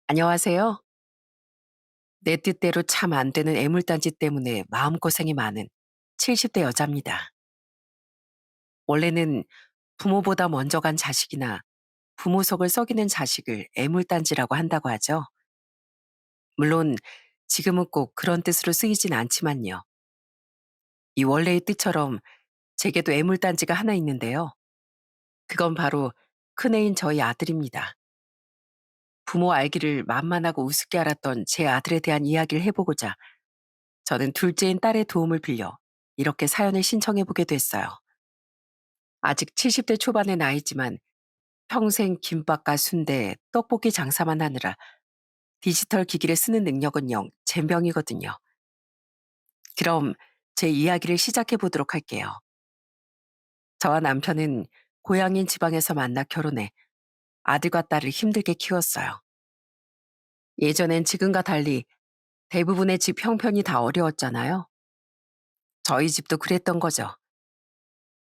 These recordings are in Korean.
안녕하세요. 내 뜻대로 참 안 되는 애물단지 때문에 마음고생이 많은 70대 여자입니다. 원래는 부모보다 먼저 간 자식이나 부모 속을 썩이는 자식을 애물단지라고 한다고 하죠. 물론 지금은 꼭 그런 뜻으로 쓰이진 않지만요. 이 원래의 뜻처럼 제게도 애물단지가 하나 있는데요. 그건 바로 큰애인 저희 아들입니다. 부모 알기를 만만하고 우습게 알았던 제 아들에 대한 이야기를 해보고자 저는 둘째인 딸의 도움을 빌려 이렇게 사연을 신청해보게 됐어요. 아직 70대 초반의 나이지만 평생 김밥과 순대, 떡볶이 장사만 하느라 디지털 기기를 쓰는 능력은 영 젬병이거든요. 그럼 제 이야기를 시작해 보도록 할게요. 저와 남편은 고향인 지방에서 만나 결혼해 아들과 딸을 힘들게 키웠어요. 예전엔 지금과 달리 대부분의 집 형편이 다 어려웠잖아요. 저희 집도 그랬던 거죠.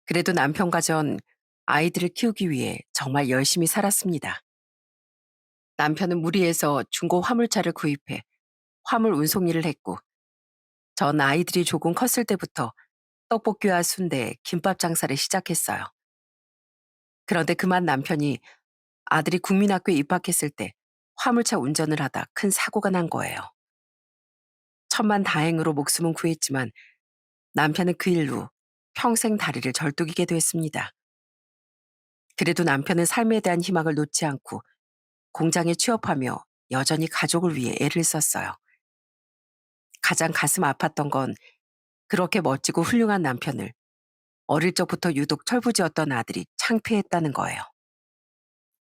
그래도 남편과 전 아이들을 키우기 위해 정말 열심히 살았습니다. 남편은 무리해서 중고 화물차를 구입해 화물 운송 일을 했고, 전 아이들이 조금 컸을 때부터 떡볶이와 순대, 김밥 장사를 시작했어요. 그런데 그만 남편이 아들이 국민학교에 입학했을 때 화물차 운전을 하다 큰 사고가 난 거예요. 천만 다행으로 목숨은 구했지만 남편은 그 일로 평생 다리를 절뚝이게 됐습니다. 그래도 남편은 삶에 대한 희망을 놓지 않고 공장에 취업하며 여전히 가족을 위해 애를 썼어요. 가장 가슴 아팠던 건 그렇게 멋지고 훌륭한 남편을 어릴 적부터 유독 철부지였던 아들이 창피했다는 거예요.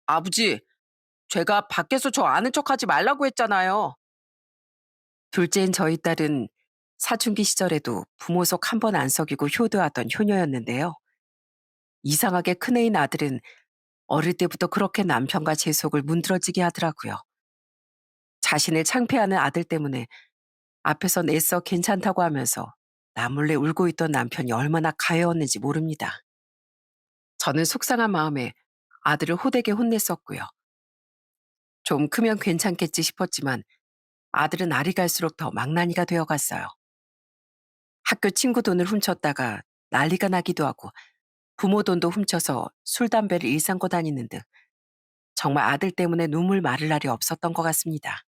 아버지, 제가 밖에서 저 아는 척하지 말라고 했잖아요. 둘째인 저희 딸은 사춘기 시절에도 부모 속 한 번 안 썩이고 효도하던 효녀였는데요. 이상하게 큰애인 아들은 어릴 때부터 그렇게 남편과 제 속을 문드러지게 하더라고요. 자신을 창피하는 아들 때문에 앞에서 애써 괜찮다고 하면서 나 몰래 울고 있던 남편이 얼마나 가여웠는지 모릅니다. 저는 속상한 마음에 아들을 호되게 혼냈었고요. 좀 크면 괜찮겠지 싶었지만 아들은 알이 갈수록 더 망나니가 되어갔어요. 학교 친구 돈을 훔쳤다가 난리가 나기도 하고 부모 돈도 훔쳐서 술, 담배를 일삼고 다니는 등 정말 아들 때문에 눈물 마를 날이 없었던 것 같습니다.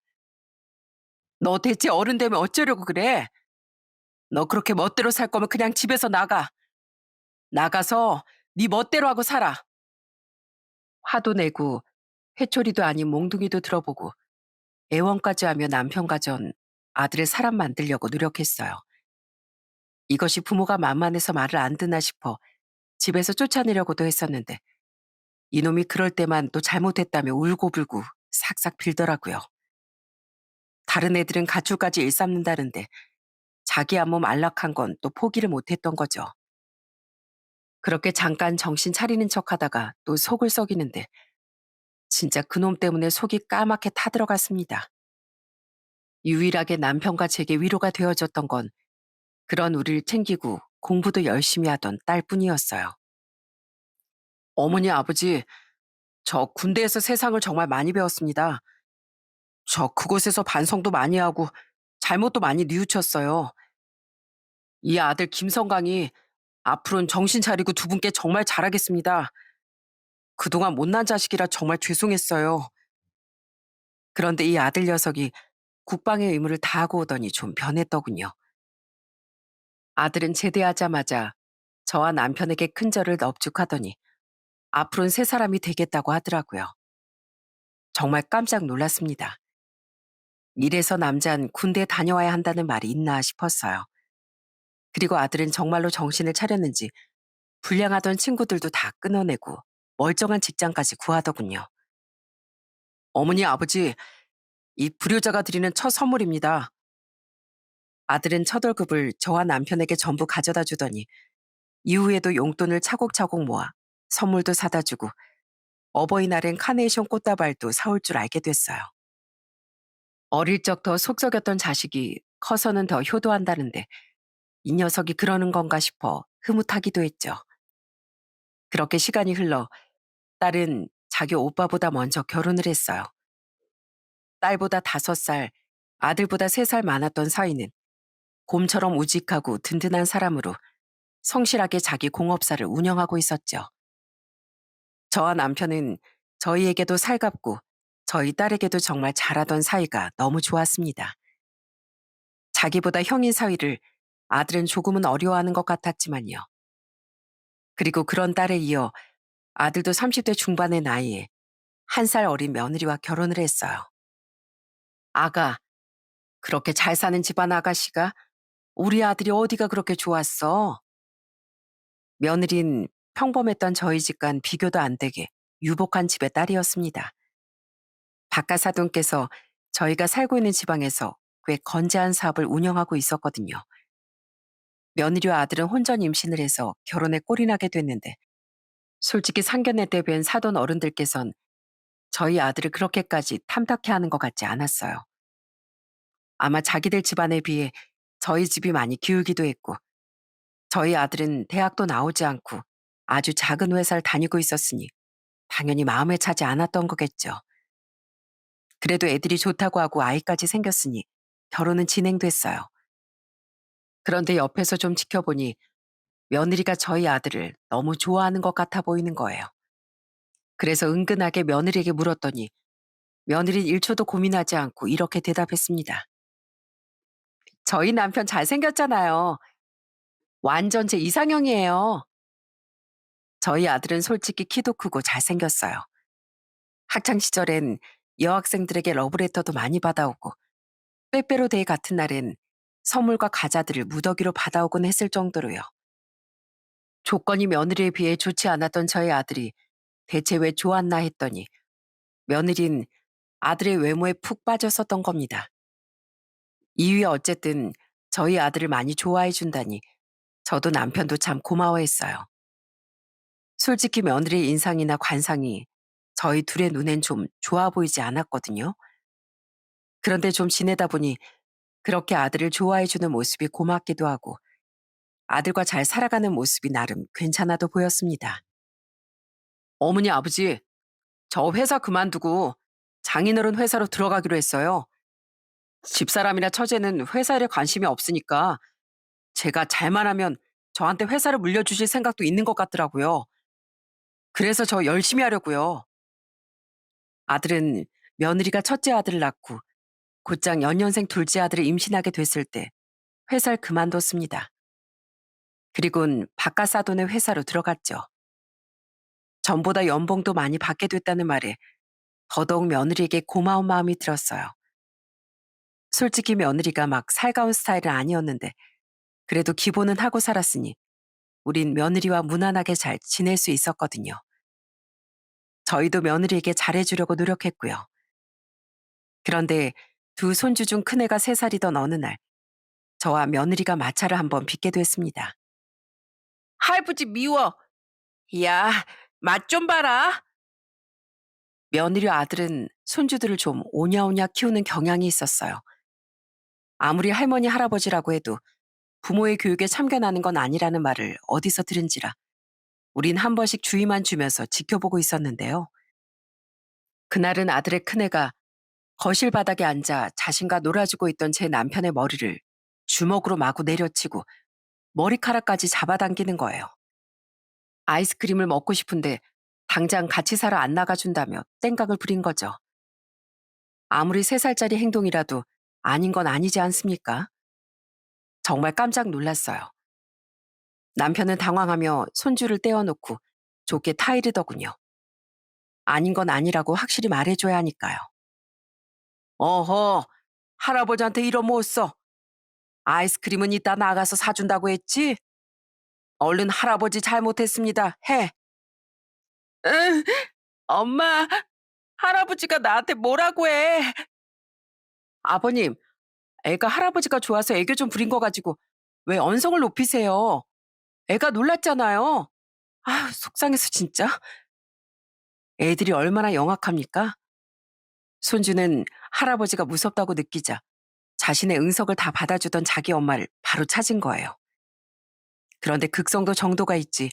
너 대체 어른 되면 어쩌려고 그래? 너 그렇게 멋대로 살 거면 그냥 집에서 나가. 나가서 네 멋대로 하고 살아. 화도 내고 회초리도 아닌 몽둥이도 들어보고 애원까지 하며 남편과 전 아들을 사람 만들려고 노력했어요. 이것이 부모가 만만해서 말을 안 듣나 싶어 집에서 쫓아내려고도 했었는데 이놈이 그럴 때만 또 잘못했다며 울고불고 삭삭 빌더라고요. 다른 애들은 가출까지 일삼는다는데 자기 한몸 안락한 건 또 포기를 못했던 거죠. 그렇게 잠깐 정신 차리는 척하다가 또 속을 썩이는데 진짜 그놈 때문에 속이 까맣게 타들어갔습니다. 유일하게 남편과 제게 위로가 되어줬던 건 그런 우리를 챙기고 공부도 열심히 하던 딸뿐이었어요. 어머니, 아버지, 저 군대에서 세상을 정말 많이 배웠습니다. 저 그곳에서 반성도 많이 하고 잘못도 많이 뉘우쳤어요. 이 아들 김성강이 앞으로는 정신 차리고 두 분께 정말 잘하겠습니다. 그동안 못난 자식이라 정말 죄송했어요. 그런데 이 아들 녀석이 국방의 의무를 다하고 오더니 좀 변했더군요. 아들은 제대하자마자 저와 남편에게 큰절을 넙죽하더니 앞으로는 새 사람이 되겠다고 하더라고요. 정말 깜짝 놀랐습니다. 이래서 남잔 군대 다녀와야 한다는 말이 있나 싶었어요. 그리고 아들은 정말로 정신을 차렸는지 불량하던 친구들도 다 끊어내고 멀쩡한 직장까지 구하더군요. 어머니, 아버지, 이 불효자가 드리는 첫 선물입니다. 아들은 첫 월급을 저와 남편에게 전부 가져다 주더니 이후에도 용돈을 차곡차곡 모아 선물도 사다 주고 어버이날엔 카네이션 꽃다발도 사올 줄 알게 됐어요. 어릴 적 더 속썩였던 자식이 커서는 더 효도한다는데 이 녀석이 그러는 건가 싶어 흐뭇하기도 했죠. 그렇게 시간이 흘러 딸은 자기 오빠보다 먼저 결혼을 했어요. 딸보다 5살, 아들보다 3살 많았던 사위는 곰처럼 우직하고 든든한 사람으로 성실하게 자기 공업사를 운영하고 있었죠. 저와 남편은 저희에게도 살갑고 저희 딸에게도 정말 잘하던 사이가 너무 좋았습니다. 자기보다 형인 사위를 아들은 조금은 어려워하는 것 같았지만요. 그리고 그런 딸에 이어 아들도 30대 중반의 나이에 1살 어린 며느리와 결혼을 했어요. 아가, 그렇게 잘 사는 집안 아가씨가 우리 아들이 어디가 그렇게 좋았어? 며느린 평범했던 저희 집과는 비교도 안 되게 유복한 집의 딸이었습니다. 박가사돈께서 저희가 살고 있는 지방에서 꽤 건재한 사업을 운영하고 있었거든요. 며느리와 아들은 혼전 임신을 해서 결혼에 꼴이 나게 됐는데 솔직히 상견례 때 뵌 사돈 어른들께선 저희 아들을 그렇게까지 탐탁해 하는 것 같지 않았어요. 아마 자기들 집안에 비해 저희 집이 많이 기울기도 했고 저희 아들은 대학도 나오지 않고 아주 작은 회사를 다니고 있었으니 당연히 마음에 차지 않았던 거겠죠. 그래도 애들이 좋다고 하고 아이까지 생겼으니 결혼은 진행됐어요. 그런데 옆에서 좀 지켜보니 며느리가 저희 아들을 너무 좋아하는 것 같아 보이는 거예요. 그래서 은근하게 며느리에게 물었더니 며느리는 1초도 고민하지 않고 이렇게 대답했습니다. 저희 남편 잘생겼잖아요. 완전 제 이상형이에요. 저희 아들은 솔직히 키도 크고 잘생겼어요. 학창 시절엔 여학생들에게 러브레터도 많이 받아오고 빼빼로 데이 같은 날엔 선물과 과자들을 무더기로 받아오곤 했을 정도로요. 조건이 며느리에 비해 좋지 않았던 저희 아들이 대체 왜 좋았나 했더니 며느린 아들의 외모에 푹 빠졌었던 겁니다. 이유야 어쨌든 저희 아들을 많이 좋아해 준다니 저도 남편도 참 고마워했어요. 솔직히 며느리의 인상이나 관상이 저희 둘의 눈엔 좀 좋아 보이지 않았거든요. 그런데 좀 지내다 보니 그렇게 아들을 좋아해 주는 모습이 고맙기도 하고 아들과 잘 살아가는 모습이 나름 괜찮아도 보였습니다. 어머니 아버지, 저 회사 그만두고 장인어른 회사로 들어가기로 했어요. 집사람이나 처제는 회사 일에 관심이 없으니까 제가 잘만 하면 저한테 회사를 물려주실 생각도 있는 것 같더라고요. 그래서 저 열심히 하려고요. 아들은 며느리가 첫째 아들을 낳고 곧장 연년생 둘째 아들을 임신하게 됐을 때 회사를 그만뒀습니다. 그리곤 바깥 사돈의 회사로 들어갔죠. 전보다 연봉도 많이 받게 됐다는 말에 더더욱 며느리에게 고마운 마음이 들었어요. 솔직히 며느리가 막 살가운 스타일은 아니었는데 그래도 기본은 하고 살았으니 우린 며느리와 무난하게 잘 지낼 수 있었거든요. 저희도 며느리에게 잘해주려고 노력했고요. 그런데 두 손주 중 큰애가 3살이던 어느 날 저와 며느리가 마찰을 한번 빚게 됐습니다. 할아버지 미워. 야, 맛 좀 봐라. 며느리와 아들은 손주들을 좀 오냐오냐 키우는 경향이 있었어요. 아무리 할머니 할아버지라고 해도 부모의 교육에 참견하는 건 아니라는 말을 어디서 들은지라 우린 한 번씩 주의만 주면서 지켜보고 있었는데요. 그날은 아들의 큰애가 거실 바닥에 앉아 자신과 놀아주고 있던 제 남편의 머리를 주먹으로 마구 내려치고 머리카락까지 잡아당기는 거예요. 아이스크림을 먹고 싶은데 당장 같이 사러 안 나가준다며 땡깡을 부린 거죠. 아무리 3살짜리 행동이라도 아닌 건 아니지 않습니까? 정말 깜짝 놀랐어요. 남편은 당황하며 손주를 떼어놓고 좋게 타이르더군요. 아닌 건 아니라고 확실히 말해줘야 하니까요. 어허, 할아버지한테 이러 못 써. 아이스크림은 이따 나가서 사준다고 했지? 얼른 할아버지 잘못했습니다. 해. 응, 엄마, 할아버지가 나한테 뭐라고 해? 아버님, 애가 할아버지가 좋아서 애교 좀 부린 거 가지고 왜 언성을 높이세요? 애가 놀랐잖아요. 아, 속상해서 진짜. 애들이 얼마나 영악합니까? 손주는 할아버지가 무섭다고 느끼자 자신의 응석을 다 받아주던 자기 엄마를 바로 찾은 거예요. 그런데 극성도 정도가 있지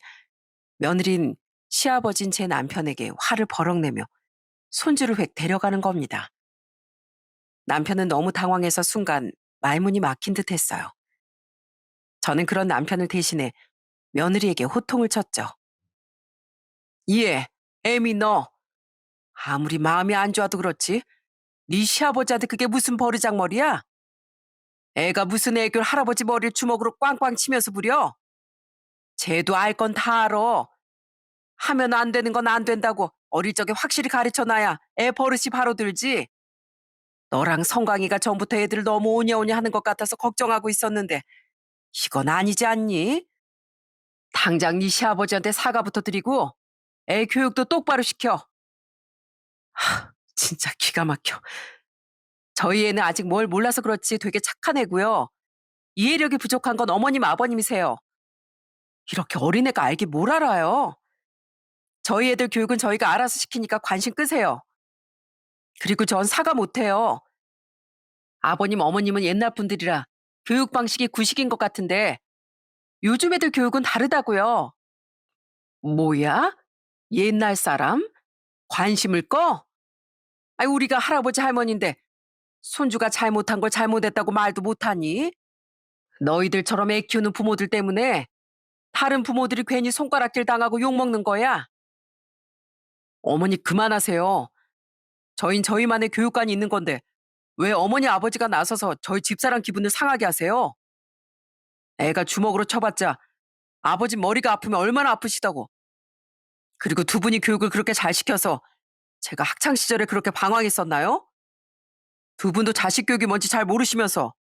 며느린 시아버진 제 남편에게 화를 버럭내며 손주를 획 데려가는 겁니다. 남편은 너무 당황해서 순간 말문이 막힌 듯 했어요. 저는 그런 남편을 대신해 며느리에게 호통을 쳤죠. 예, 애미 너 아무리 마음이 안 좋아도 그렇지. 네 시아버지한테 그게 무슨 버르장머리야? 애가 무슨 애교를 할아버지 머리를 주먹으로 꽝꽝 치면서 부려? 쟤도 알 건 다 알아. 하면 안 되는 건 안 된다고 어릴 적에 확실히 가르쳐놔야 애 버릇이 바로 들지. 너랑 성광이가 전부터 애들을 너무 오냐오냐 하는 것 같아서 걱정하고 있었는데 이건 아니지 않니? 당장 네 시아버지한테 사과부터 드리고 애 교육도 똑바로 시켜. 진짜 기가 막혀. 저희 애는 아직 뭘 몰라서 그렇지 되게 착한 애고요. 이해력이 부족한 건 어머님 아버님이세요. 이렇게 어린애가 알게 뭘 알아요. 저희 애들 교육은 저희가 알아서 시키니까 관심 끄세요. 그리고 전 사과 못해요. 아버님 어머님은 옛날 분들이라 교육 방식이 구식인 것 같은데 요즘 애들 교육은 다르다고요. 뭐야? 옛날 사람? 관심을 꺼? 아니 우리가 할아버지 할머니인데 손주가 잘못한 걸 잘못했다고 말도 못하니? 너희들처럼 애 키우는 부모들 때문에 다른 부모들이 괜히 손가락질 당하고 욕먹는 거야. 어머니 그만하세요. 저흰 저희만의 교육관이 있는 건데 왜 어머니 아버지가 나서서 저희 집사람 기분을 상하게 하세요? 애가 주먹으로 쳐봤자 아버지 머리가 아프면 얼마나 아프시다고. 그리고 두 분이 교육을 그렇게 잘 시켜서 제가 학창 시절에 그렇게 방황했었나요? 두 분도 자식 교육이 뭔지 잘 모르시면서.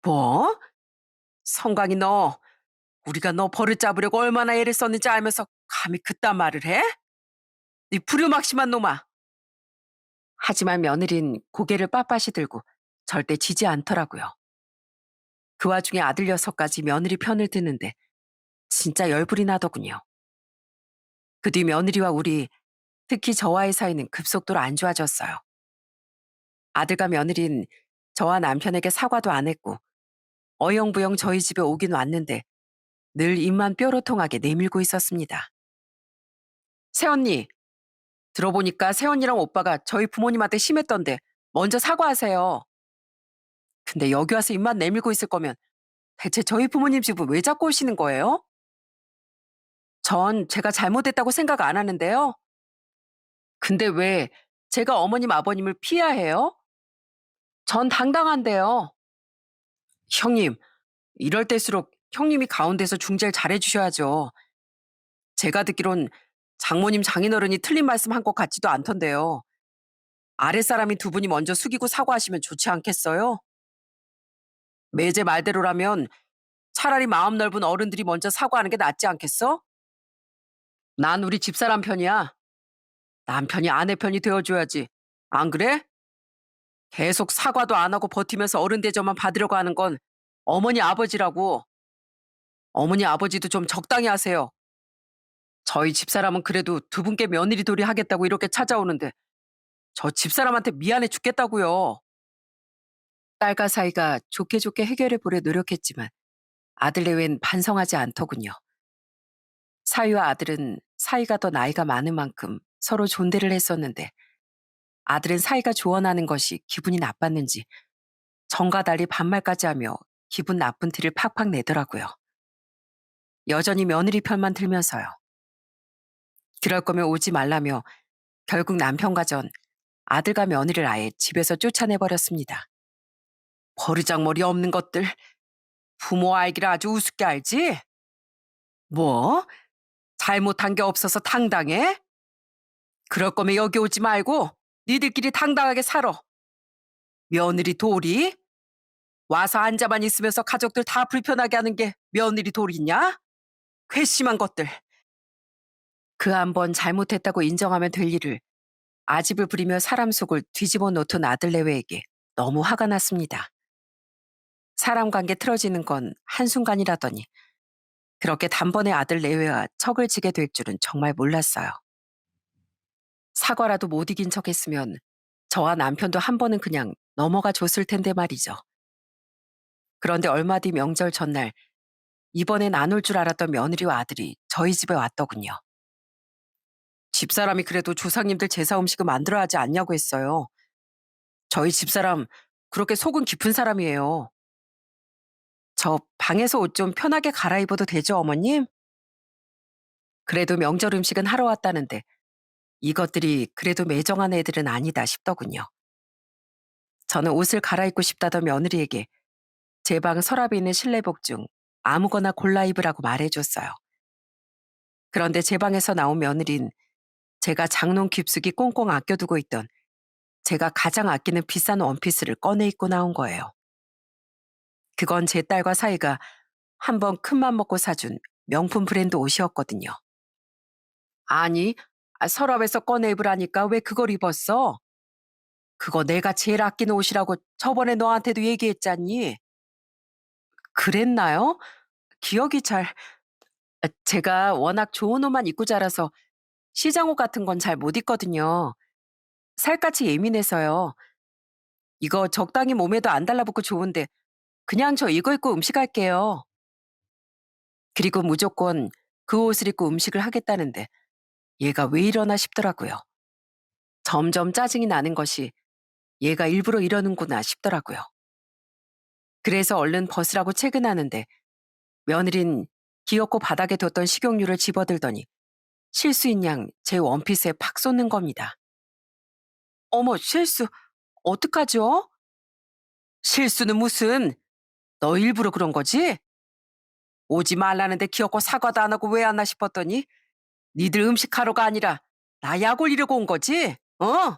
뭐? 성광이 너 우리가 너 버릇 잡으려고 얼마나 애를 썼는지 알면서 감히 그딴 말을 해? 네 불효막심한 놈아. 하지만 며느린 고개를 빳빳이 들고 절대 지지 않더라고요. 그 와중에 아들 녀석까지 며느리 편을 드는데 진짜 열불이 나더군요. 그 뒤 며느리와 우리, 특히 저와의 사이는 급속도로 안 좋아졌어요. 아들과 며느린 저와 남편에게 사과도 안 했고 어영부영 저희 집에 오긴 왔는데 늘 입만 뾰로통하게 내밀고 있었습니다. 새언니, 들어보니까 새언니랑 오빠가 저희 부모님한테 심했던데 먼저 사과하세요. 근데 여기 와서 입만 내밀고 있을 거면 대체 저희 부모님 집은 왜 자꾸 오시는 거예요? 전 제가 잘못했다고 생각 안 하는데요. 근데 왜 제가 어머님 아버님을 피해야 해요? 전 당당한데요. 형님, 이럴 때일수록 형님이 가운데서 중재를 잘해 주셔야죠. 제가 듣기론 장모님 장인어른이 틀린 말씀 한 것 같지도 않던데요. 아랫사람인 두 분이 먼저 숙이고 사과하시면 좋지 않겠어요? 매제 말대로라면 차라리 마음 넓은 어른들이 먼저 사과하는 게 낫지 않겠어? 난 우리 집사람 편이야. 남편이 아내 편이 되어줘야지. 안 그래? 계속 사과도 안 하고 버티면서 어른 대접만 받으려고 하는 건 어머니 아버지라고. 어머니 아버지도 좀 적당히 하세요. 저희 집사람은 그래도 두 분께 며느리 돌이 하겠다고 이렇게 찾아오는데 저 집사람한테 미안해 죽겠다고요. 딸과 사이가 좋게 좋게 해결해 보려 노력했지만 아들 내외는 반성하지 않더군요. 사위와 아들은 사이가 더 나이가 많은 만큼 서로 존대를 했었는데 아들은 사이가 조언하는 것이 기분이 나빴는지 전과 달리 반말까지 하며 기분 나쁜 티를 팍팍 내더라고요. 여전히 며느리 편만 들면서요. 그럴 거면 오지 말라며 결국 남편과 전 아들과 며느리를 아예 집에서 쫓아내버렸습니다. 버르장머리 없는 것들. 부모 알기를 아주 우습게 알지? 뭐? 잘못한 게 없어서 당당해? 그럴 거면 여기 오지 말고 니들끼리 당당하게 살아. 며느리 도리? 와서 앉아만 있으면서 가족들 다 불편하게 하는 게 며느리 도리냐? 괘씸한 것들. 그 한 번 잘못했다고 인정하면 될 일을 아집을 부리며 사람 속을 뒤집어 놓던 아들 내외에게 너무 화가 났습니다. 사람 관계 틀어지는 건 한순간이라더니 그렇게 단번에 아들 내외와 척을 지게 될 줄은 정말 몰랐어요. 사과라도 못 이긴 척 했으면 저와 남편도 한 번은 그냥 넘어가 줬을 텐데 말이죠. 그런데 얼마 뒤 명절 전날 이번엔 안 올 줄 알았던 며느리와 아들이 저희 집에 왔더군요. 집사람이 그래도 조상님들 제사 음식을 만들어야 하지 않냐고 했어요. 저희 집사람 그렇게 속은 깊은 사람이에요. 저 방에서 옷 좀 편하게 갈아입어도 되죠, 어머님? 그래도 명절 음식은 하러 왔다는데 이것들이 그래도 매정한 애들은 아니다 싶더군요. 저는 옷을 갈아입고 싶다던 며느리에게 제 방 서랍에 있는 실내복 중 아무거나 골라 입으라고 말해줬어요. 그런데 제 방에서 나온 며느린 제가 장롱 깊숙이 꽁꽁 아껴두고 있던 제가 가장 아끼는 비싼 원피스를 꺼내 입고 나온 거예요. 그건 제 딸과 사이가 한번 큰맘 먹고 사준 명품 브랜드 옷이었거든요. 아니, 서랍에서 꺼내 입으라니까 왜 그걸 입었어? 그거 내가 제일 아끼는 옷이라고 저번에 너한테도 얘기했잖니. 그랬나요? 기억이 잘... 제가 워낙 좋은 옷만 입고 자라서 시장 옷 같은 건 잘 못 입거든요. 살갗이 예민해서요. 이거 적당히 몸에도 안 달라붙고 좋은데 그냥 저 이거 입고 음식할게요. 그리고 무조건 그 옷을 입고 음식을 하겠다는데 얘가 왜 이러나 싶더라고요. 점점 짜증이 나는 것이 얘가 일부러 이러는구나 싶더라고요. 그래서 얼른 벗으라고 채근하는데 며느린 기어코 바닥에 뒀던 식용유를 집어들더니 실수인 양 제 원피스에 팍 쏟는 겁니다. 어머, 실수. 어떡하죠? 실수는 무슨, 너 일부러 그런 거지? 오지 말라는데 기어코 사과도 안 하고 왜 안 나 싶었더니 니들 음식하러가 아니라 나 약 올리려고 온 거지? 어?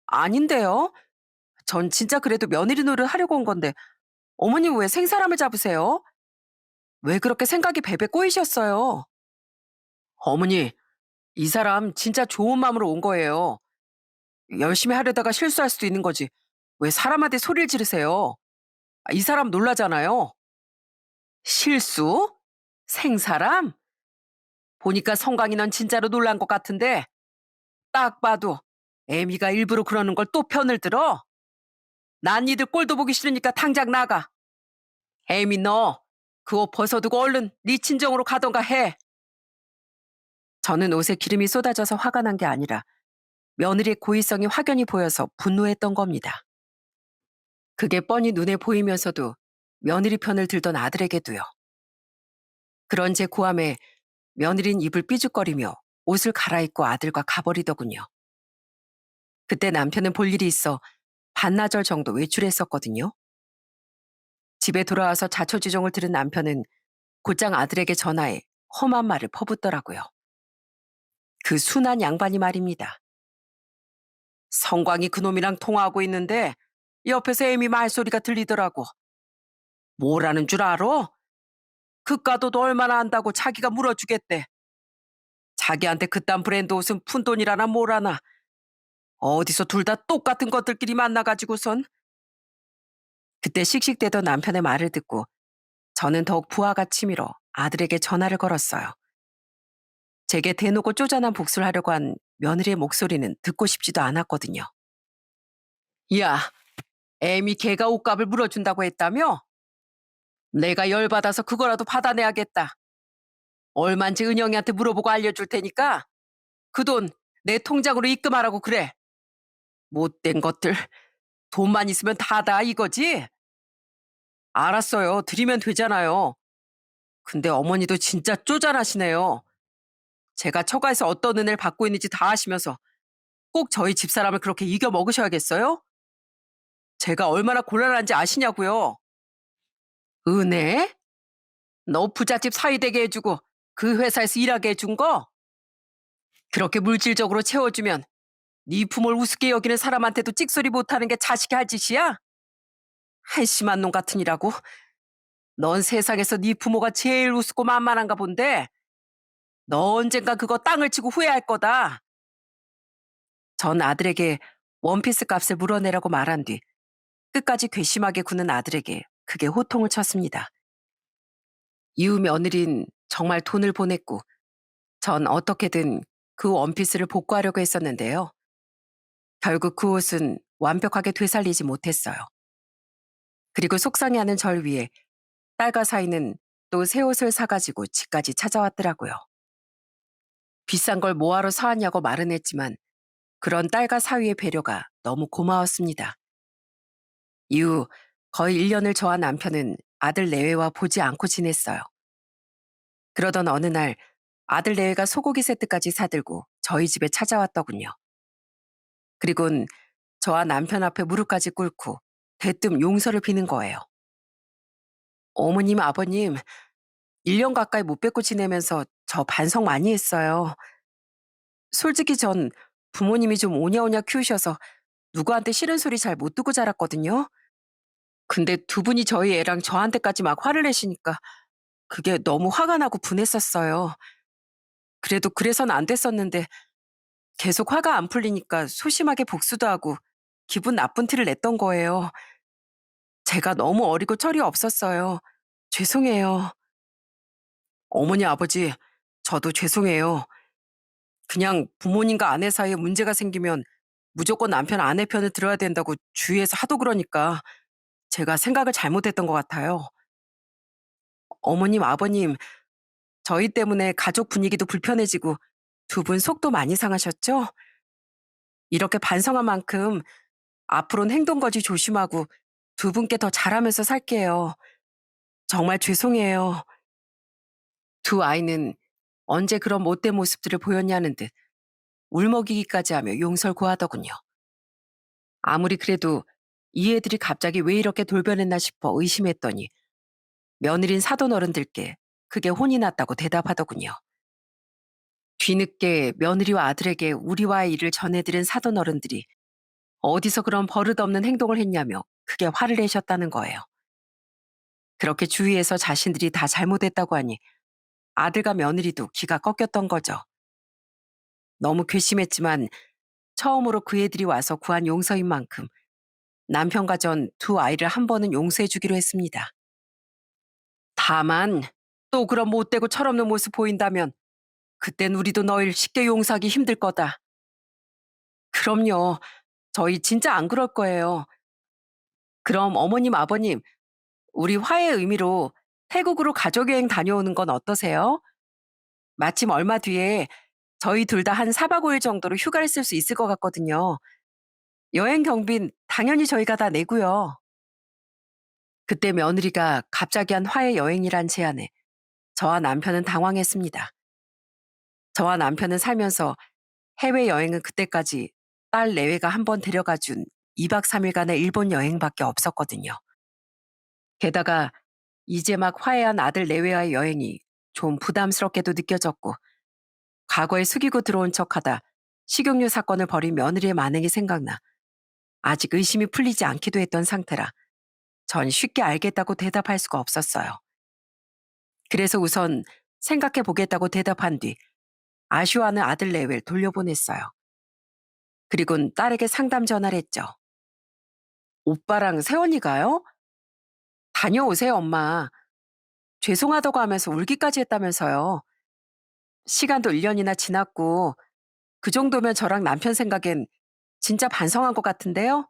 아닌데요. 전 진짜 그래도 며느리 노릇 하려고 온 건데 어머님 왜 생사람을 잡으세요? 왜 그렇게 생각이 베베 꼬이셨어요? 어머니, 이 사람 진짜 좋은 마음으로 온 거예요. 열심히 하려다가 실수할 수도 있는 거지. 왜 사람한테 소리를 지르세요? 이 사람 놀라잖아요. 실수? 생사람? 보니까 성광이 넌 진짜로 놀란 것 같은데 딱 봐도 애미가 일부러 그러는 걸 또 편을 들어? 난 니들 꼴도 보기 싫으니까 당장 나가. 애미 너 그 옷 벗어두고 얼른 네 친정으로 가던가 해. 저는 옷에 기름이 쏟아져서 화가 난 게 아니라 며느리의 고의성이 확연히 보여서 분노했던 겁니다. 그게 뻔히 눈에 보이면서도 며느리 편을 들던 아들에게도요. 그런 제 고함에 며느린 입을 삐죽거리며 옷을 갈아입고 아들과 가버리더군요. 그때 남편은 볼 일이 있어 반나절 정도 외출했었거든요. 집에 돌아와서 자초지종을 들은 남편은 곧장 아들에게 전화해 험한 말을 퍼붓더라고요. 그 순한 양반이 말입니다. 성광이 그놈이랑 통화하고 있는데 옆에서 애미 말소리가 들리더라고. 뭐라는 줄 알아? 그까도도 얼마나 안다고 자기가 물어주겠대. 자기한테 그딴 브랜드 옷은 푼돈이라나 뭐라나. 어디서 둘 다 똑같은 것들끼리 만나가지고선. 그때 씩씩대던 남편의 말을 듣고 저는 더욱 부하가 치밀어 아들에게 전화를 걸었어요. 제게 대놓고 쪼잔한 복수를 하려고 한 며느리의 목소리는 듣고 싶지도 않았거든요. 야, 애미 걔가 옷값을 물어준다고 했다며? 내가 열받아서 그거라도 받아내야겠다. 얼만지 은영이한테 물어보고 알려줄 테니까 그 돈 내 통장으로 입금하라고 그래. 못된 것들. 돈만 있으면 다다 이거지? 알았어요. 드리면 되잖아요. 근데 어머니도 진짜 쪼잔하시네요. 제가 처가에서 어떤 은혜를 받고 있는지 다 아시면서 꼭 저희 집사람을 그렇게 이겨 먹으셔야겠어요? 제가 얼마나 곤란한지 아시냐고요. 은혜? 너 부잣집 사위되게 해주고 그 회사에서 일하게 해준 거? 그렇게 물질적으로 채워주면 네 부모를 우습게 여기는 사람한테도 찍소리 못하는 게 자식이 할 짓이야? 한심한 놈 같으니라고. 넌 세상에서 네 부모가 제일 우습고 만만한가 본데 너 언젠가 그거 땅을 치고 후회할 거다. 전 아들에게 원피스 값을 물어내라고 말한 뒤 끝까지 괘씸하게 구는 아들에게 크게 호통을 쳤습니다. 이후 며느린 정말 돈을 보냈고 전 어떻게든 그 원피스를 복구하려고 했었는데요. 결국 그 옷은 완벽하게 되살리지 못했어요. 그리고 속상해하는 절 위해 딸과 사이는 또 새 옷을 사가지고 집까지 찾아왔더라고요. 비싼 걸 뭐하러 사왔냐고 말은 했지만 그런 딸과 사위의 배려가 너무 고마웠습니다. 이후 거의 1년을 저와 남편은 아들 내외와 보지 않고 지냈어요. 그러던 어느 날 아들 내외가 소고기 세트까지 사들고 저희 집에 찾아왔더군요. 그리곤 저와 남편 앞에 무릎까지 꿇고 대뜸 용서를 비는 거예요. 어머님, 아버님, 1년 가까이 못 뵙고 지내면서 저 반성 많이 했어요. 솔직히 전 부모님이 좀 오냐오냐 키우셔서 누구한테 싫은 소리 잘 못 듣고 자랐거든요. 근데 두 분이 저희 애랑 저한테까지 막 화를 내시니까 그게 너무 화가 나고 분했었어요. 그래도 그래선 안 됐었는데 계속 화가 안 풀리니까 소심하게 복수도 하고 기분 나쁜 티를 냈던 거예요. 제가 너무 어리고 철이 없었어요. 죄송해요. 어머니, 아버지, 저도 죄송해요. 그냥 부모님과 아내 사이에 문제가 생기면 무조건 남편 아내 편을 들어야 된다고 주위에서 하도 그러니까 제가 생각을 잘못했던 것 같아요. 어머님, 아버님, 저희 때문에 가족 분위기도 불편해지고 두 분 속도 많이 상하셨죠? 이렇게 반성한 만큼 앞으로는 행동 거지 조심하고 두 분께 더 잘하면서 살게요. 정말 죄송해요. 두 아이는 언제 그런 못된 모습들을 보였냐는 듯 울먹이기까지 하며 용서를 구하더군요. 아무리 그래도 이 애들이 갑자기 왜 이렇게 돌변했나 싶어 의심했더니 며느린 사돈 어른들께 그게 혼이 났다고 대답하더군요. 뒤늦게 며느리와 아들에게 우리와의 일을 전해들은 사돈 어른들이 어디서 그런 버릇없는 행동을 했냐며 크게 화를 내셨다는 거예요. 그렇게 주위에서 자신들이 다 잘못했다고 하니 아들과 며느리도 기가 꺾였던 거죠. 너무 괘씸했지만 처음으로 그 애들이 와서 구한 용서인 만큼 남편과 전 두 아이를 한 번은 용서해 주기로 했습니다. 다만 또 그런 못되고 철없는 모습 보인다면 그땐 우리도 너희를 쉽게 용서하기 힘들 거다. 그럼요. 저희 진짜 안 그럴 거예요. 그럼 어머님, 아버님, 우리 화해의 의미로 태국으로 가족여행 다녀오는 건 어떠세요? 마침 얼마 뒤에 저희 둘 다 한 4박 5일 정도로 휴가를 쓸 수 있을 것 같거든요. 여행 경비는 당연히 저희가 다 내고요. 그때 며느리가 갑자기 한 화해 여행이란 제안에 저와 남편은 당황했습니다. 저와 남편은 살면서 해외여행은 그때까지 딸 내외가 한 번 데려가 준 2박 3일간의 일본 여행밖에 없었거든요. 게다가 이제 막 화해한 아들 내외와의 여행이 좀 부담스럽게도 느껴졌고 과거에 숙이고 들어온 척하다 식용유 사건을 벌인 며느리의 만행이 생각나 아직 의심이 풀리지 않기도 했던 상태라 전 쉽게 알겠다고 대답할 수가 없었어요. 그래서 우선 생각해 보겠다고 대답한 뒤 아쉬워하는 아들 내외를 돌려보냈어요. 그리곤 딸에게 상담 전화를 했죠. 오빠랑 세원이가요? 다녀오세요, 엄마. 죄송하다고 하면서 울기까지 했다면서요. 시간도 1년이나 지났고 그 정도면 저랑 남편 생각엔 진짜 반성한 것 같은데요?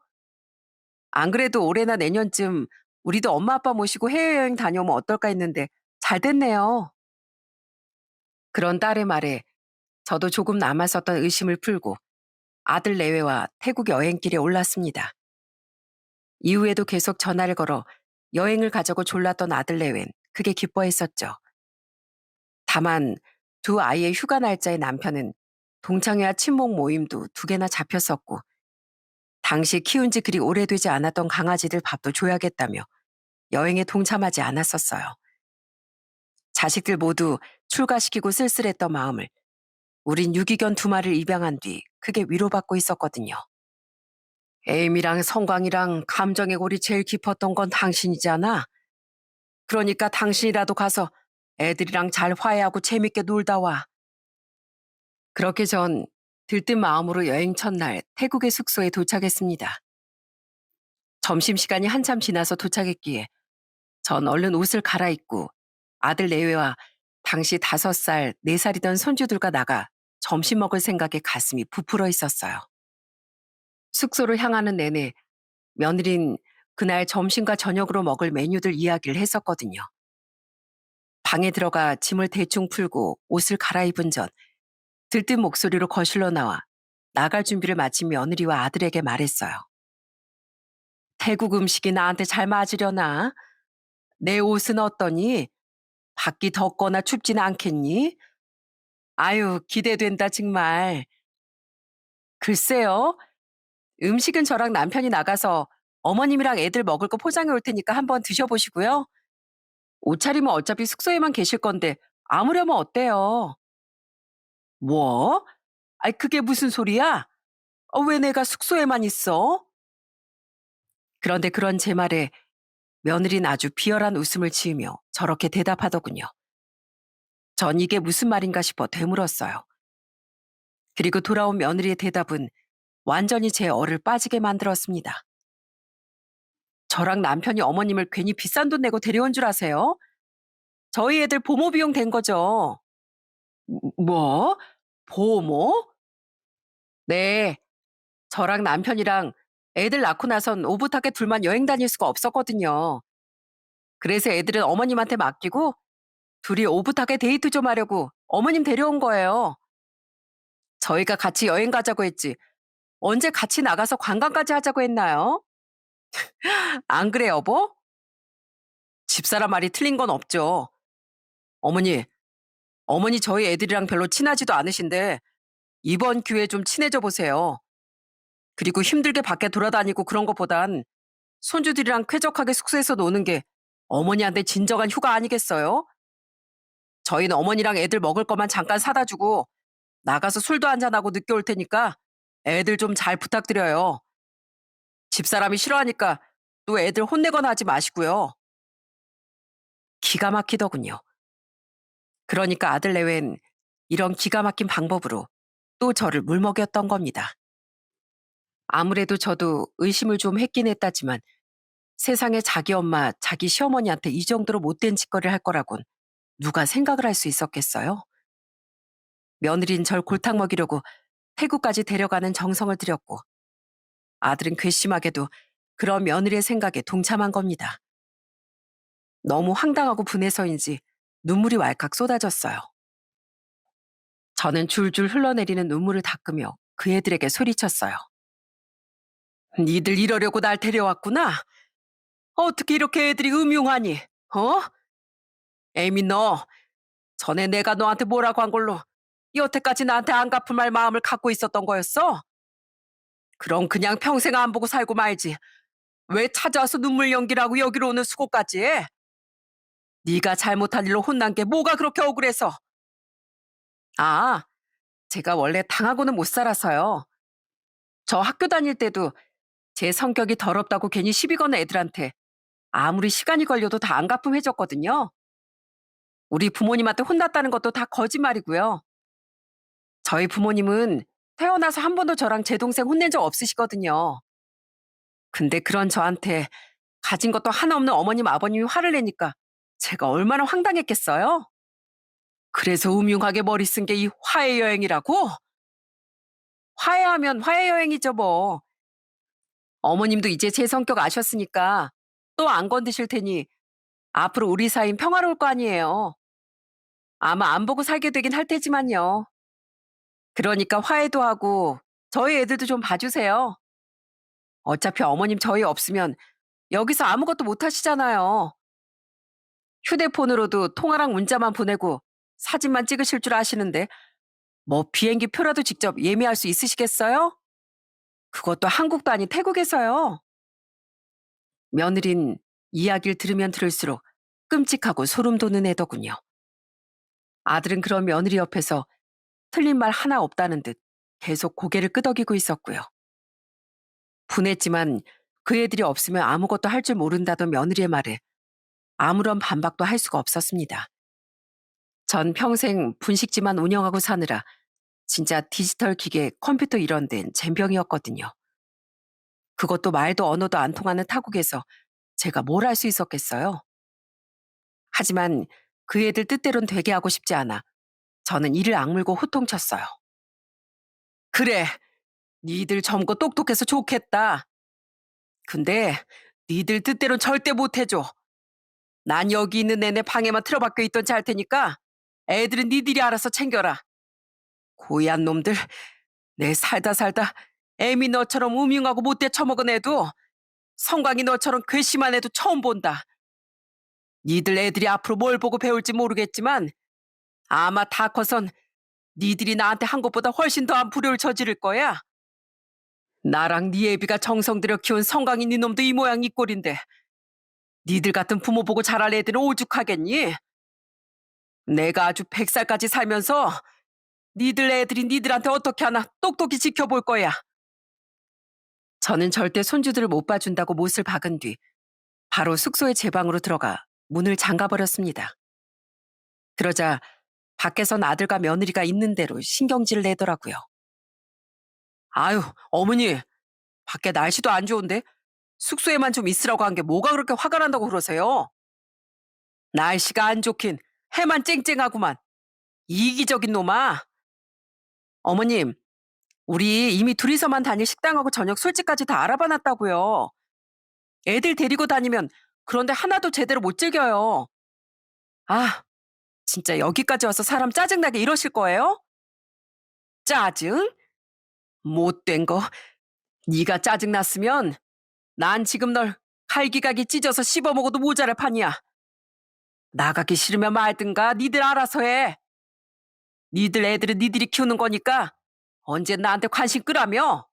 안 그래도 올해나 내년쯤 우리도 엄마 아빠 모시고 해외여행 다녀오면 어떨까 했는데 잘 됐네요. 그런 딸의 말에 저도 조금 남았었던 의심을 풀고 아들 내외와 태국 여행길에 올랐습니다. 이후에도 계속 전화를 걸어 여행을 가자고 졸랐던 아들 내외는 크게 기뻐했었죠. 다만 두 아이의 휴가 날짜에 남편은 동창회와 친목 모임도 2개나 잡혔었고 당시 키운 지 그리 오래되지 않았던 강아지들 밥도 줘야겠다며 여행에 동참하지 않았었어요. 자식들 모두 출가시키고 쓸쓸했던 마음을 우린 유기견 2마리를 입양한 뒤 크게 위로받고 있었거든요. 에임이랑 성광이랑 감정의 골이 제일 깊었던 건 당신이잖아. 그러니까 당신이라도 가서 애들이랑 잘 화해하고 재밌게 놀다 와. 그렇게 전 들뜬 마음으로 여행 첫날 태국의 숙소에 도착했습니다. 점심시간이 한참 지나서 도착했기에 전 얼른 옷을 갈아입고 아들 내외와 당시 5살, 4살이던 손주들과 나가 점심 먹을 생각에 가슴이 부풀어 있었어요. 숙소로 향하는 내내 며느린 그날 점심과 저녁으로 먹을 메뉴들 이야기를 했었거든요. 방에 들어가 짐을 대충 풀고 옷을 갈아입은 전 들뜬 목소리로 거실로 나와 나갈 준비를 마친 며느리와 아들에게 말했어요. 태국 음식이 나한테 잘 맞으려나? 내 옷은 어떠니? 밖이 덥거나 춥지는 않겠니? 아유, 기대된다, 정말. 글쎄요. 음식은 저랑 남편이 나가서 어머님이랑 애들 먹을 거 포장해 올 테니까 한번 드셔보시고요. 옷차림은 어차피 숙소에만 계실 건데 아무려면 어때요? 뭐? 아이, 그게 무슨 소리야? 왜 내가 숙소에만 있어? 그런데 그런 제 말에 며느리는 아주 비열한 웃음을 지으며 저렇게 대답하더군요. 전 이게 무슨 말인가 싶어 되물었어요. 그리고 돌아온 며느리의 대답은 완전히 제 얼을 빠지게 만들었습니다. 저랑 남편이 어머님을 괜히 비싼 돈 내고 데려온 줄 아세요? 저희 애들 보모 비용 된 거죠. 뭐? 보모? 네. 저랑 남편이랑 애들 낳고 나선 오붓하게 둘만 여행 다닐 수가 없었거든요. 그래서 애들은 어머님한테 맡기고 둘이 오붓하게 데이트 좀 하려고 어머님 데려온 거예요. 저희가 같이 여행 가자고 했지. 언제 같이 나가서 관광까지 하자고 했나요? 안 그래, 여보? 집사람 말이 틀린 건 없죠. 어머니, 어머니 저희 애들이랑 별로 친하지도 않으신데 이번 기회에 좀 친해져 보세요. 그리고 힘들게 밖에 돌아다니고 그런 것보단 손주들이랑 쾌적하게 숙소에서 노는 게 어머니한테 진정한 휴가 아니겠어요? 저희는 어머니랑 애들 먹을 것만 잠깐 사다 주고 나가서 술도 한잔하고 늦게 올 테니까 애들 좀 잘 부탁드려요. 집사람이 싫어하니까 또 애들 혼내거나 하지 마시고요. 기가 막히더군요. 그러니까 아들 내외는 이런 기가 막힌 방법으로 또 저를 물먹였던 겁니다. 아무래도 저도 의심을 좀 했긴 했다지만 세상에 자기 엄마, 자기 시어머니한테 이 정도로 못된 짓거리를 할 거라곤 누가 생각을 할 수 있었겠어요? 며느리는 절 골탕 먹이려고 태국까지 데려가는 정성을 들였고 아들은 괘씸하게도 그런 며느리의 생각에 동참한 겁니다. 너무 황당하고 분해서인지 눈물이 왈칵 쏟아졌어요. 저는 줄줄 흘러내리는 눈물을 닦으며 그 애들에게 소리쳤어요. 니들 이러려고 날 데려왔구나. 어떻게 이렇게 애들이 음흉하니? 어? 에이미 너 전에 내가 너한테 뭐라고 한 걸로 여태까지 나한테 안 갚을 말 마음을 갖고 있었던 거였어? 그럼 그냥 평생 안 보고 살고 말지. 왜 찾아와서 눈물 연기라고 여기로 오는 수고까지 해? 네가 잘못한 일로 혼난 게 뭐가 그렇게 억울해서? 아, 제가 원래 당하고는 못 살아서요. 저 학교 다닐 때도 제 성격이 더럽다고 괜히 시비 거는 애들한테 아무리 시간이 걸려도 다 안 갚음해줬거든요. 우리 부모님한테 혼났다는 것도 다 거짓말이고요. 저희 부모님은 태어나서 한 번도 저랑 제 동생 혼낸 적 없으시거든요. 근데 그런 저한테 가진 것도 하나 없는 어머님 아버님이 화를 내니까 제가 얼마나 황당했겠어요? 그래서 음흉하게 머리 쓴 게 이 화해 여행이라고? 화해하면 화해 여행이죠 뭐. 어머님도 이제 제 성격 아셨으니까 또 안 건드실 테니 앞으로 우리 사이는 평화로울 거 아니에요. 아마 안 보고 살게 되긴 할 테지만요. 그러니까 화해도 하고 저희 애들도 좀 봐주세요. 어차피 어머님 저희 없으면 여기서 아무것도 못 하시잖아요. 휴대폰으로도 통화랑 문자만 보내고 사진만 찍으실 줄 아시는데 뭐 비행기 표라도 직접 예매할 수 있으시겠어요? 그것도 한국도 아닌 태국에서요. 며느린 이야기를 들으면 들을수록 끔찍하고 소름 돋는 애더군요. 아들은 그런 며느리 옆에서 틀린 말 하나 없다는 듯 계속 고개를 끄덕이고 있었고요. 분했지만 그 애들이 없으면 아무것도 할 줄 모른다던 며느리의 말에 아무런 반박도 할 수가 없었습니다. 전 평생 분식집만 운영하고 사느라 진짜 디지털 기계, 컴퓨터 이런 데는 젬병이었거든요. 그것도 말도 언어도 안 통하는 타국에서 제가 뭘 할 수 있었겠어요? 하지만 그 애들 뜻대로는 되게 하고 싶지 않아 저는 이를 악물고 호통쳤어요. 그래, 니들 젊고 똑똑해서 좋겠다. 근데 니들 뜻대로는 절대 못 해줘. 난 여기 있는 내내 방에만 틀어박혀 있던지 할 테니까 애들은 니들이 알아서 챙겨라. 고얀 놈들, 내 살다 살다 애미 너처럼 음흉하고 못돼 처먹은 애도 성광이 너처럼 괘씸한 애도 처음 본다. 니들 애들이 앞으로 뭘 보고 배울지 모르겠지만 아마 다 커선 니들이 나한테 한 것보다 훨씬 더한 불효를 저지를 거야. 나랑 네 애비가 정성 들여 키운 성광이 네 놈도 이 모양 이 꼴인데 니들 같은 부모 보고 자랄 애들은 오죽하겠니? 내가 아주 100살까지 살면서 니들 애들이 니들한테 어떻게 하나 똑똑히 지켜볼 거야. 저는 절대 손주들을 못 봐준다고 못을 박은 뒤 바로 숙소의 제 방으로 들어가 문을 잠가버렸습니다. 그러자 밖에선 아들과 며느리가 있는 대로 신경질을 내더라고요. 아유, 어머니, 밖에 날씨도 안 좋은데 숙소에만 좀 있으라고 한 게 뭐가 그렇게 화가 난다고 그러세요? 날씨가 안 좋긴 해만 쨍쨍하구만. 이기적인 놈아. 어머님, 우리 이미 둘이서만 다닐 식당하고 저녁 술집까지 다 알아봐 놨다고요. 애들 데리고 다니면 그런데 하나도 제대로 못 즐겨요. 아, 진짜 여기까지 와서 사람 짜증나게 이러실 거예요? 짜증? 못된 거. 네가 짜증났으면 난 지금 널 갈기갈기 찢어서 씹어먹어도 모자랄 판이야. 나가기 싫으면 말든가 니들 알아서 해. 니들 애들은 니들이 키우는 거니까 언제 나한테 관심 끄라며.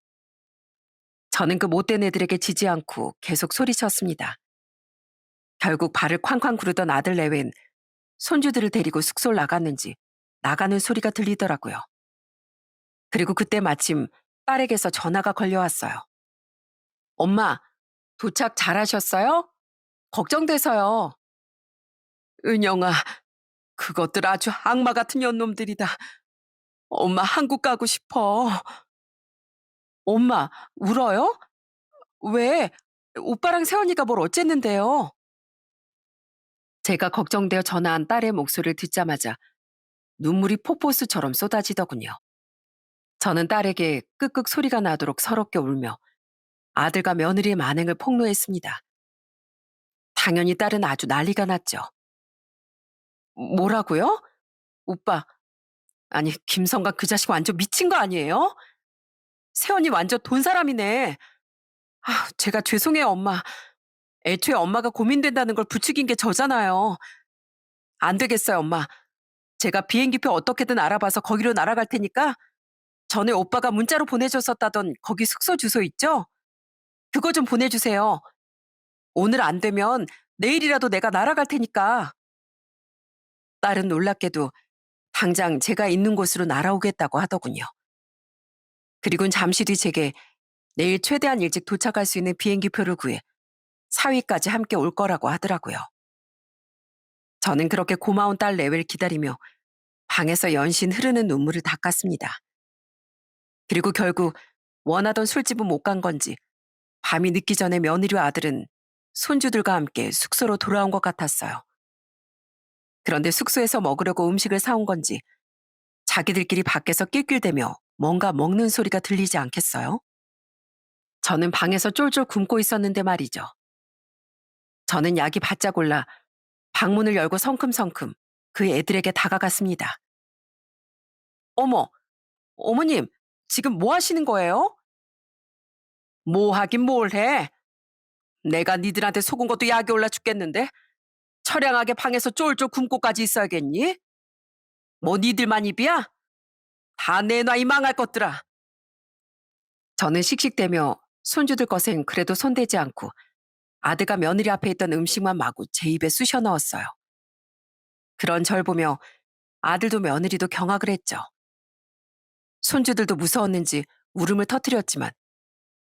저는 그 못된 애들에게 지지 않고 계속 소리쳤습니다. 결국 발을 쾅쾅 구르던 아들 내외는 손주들을 데리고 숙소를 나갔는지 나가는 소리가 들리더라고요. 그리고 그때 마침 딸에게서 전화가 걸려왔어요. 엄마, 도착 잘하셨어요? 걱정돼서요. 은영아, 그것들 아주 악마 같은 년놈들이다. 엄마 한국 가고 싶어. 엄마, 울어요? 왜? 오빠랑 세원이가 뭘 어쨌는데요? 제가 걱정되어 전화한 딸의 목소리를 듣자마자 눈물이 폭포수처럼 쏟아지더군요. 저는 딸에게 끄끄 소리가 나도록 서럽게 울며 아들과 며느리의 만행을 폭로했습니다. 당연히 딸은 아주 난리가 났죠. 뭐라고요? 오빠, 아니 김성각 그 자식 완전 미친 거 아니에요? 세연이 완전 돈 사람이네. 아, 제가 죄송해요 엄마. 애초에 엄마가 고민된다는 걸 부추긴 게 저잖아요. 안 되겠어요 엄마. 제가 비행기표 어떻게든 알아봐서 거기로 날아갈 테니까 전에 오빠가 문자로 보내줬었다던 거기 숙소 주소 있죠? 그거 좀 보내주세요. 오늘 안 되면 내일이라도 내가 날아갈 테니까. 딸은 놀랍게도 당장 제가 있는 곳으로 날아오겠다고 하더군요. 그리고는 잠시 뒤 제게 내일 최대한 일찍 도착할 수 있는 비행기표를 구해 사위까지 함께 올 거라고 하더라고요. 저는 그렇게 고마운 딸 내외를 기다리며 방에서 연신 흐르는 눈물을 닦았습니다. 그리고 결국 원하던 술집은 못 간 건지 밤이 늦기 전에 며느리와 아들은 손주들과 함께 숙소로 돌아온 것 같았어요. 그런데 숙소에서 먹으려고 음식을 사온 건지 자기들끼리 밖에서 낄낄대며 뭔가 먹는 소리가 들리지 않겠어요? 저는 방에서 쫄쫄 굶고 있었는데 말이죠. 저는 약이 바짝 올라 방문을 열고 성큼성큼 그 애들에게 다가갔습니다. 어머, 어머님, 지금 뭐 하시는 거예요? 뭐 하긴 뭘 해? 내가 니들한테 속은 것도 약이 올라 죽겠는데 처량하게 방에서 쫄쫄 굶고까지 있어야겠니? 뭐 니들만 입이야? 다 내놔 이 망할 것들아. 저는 씩씩대며 손주들 것엔 그래도 손대지 않고 아들과 며느리 앞에 있던 음식만 마구 제 입에 쑤셔 넣었어요. 그런 절 보며 아들도 며느리도 경악을 했죠. 손주들도 무서웠는지 울음을 터뜨렸지만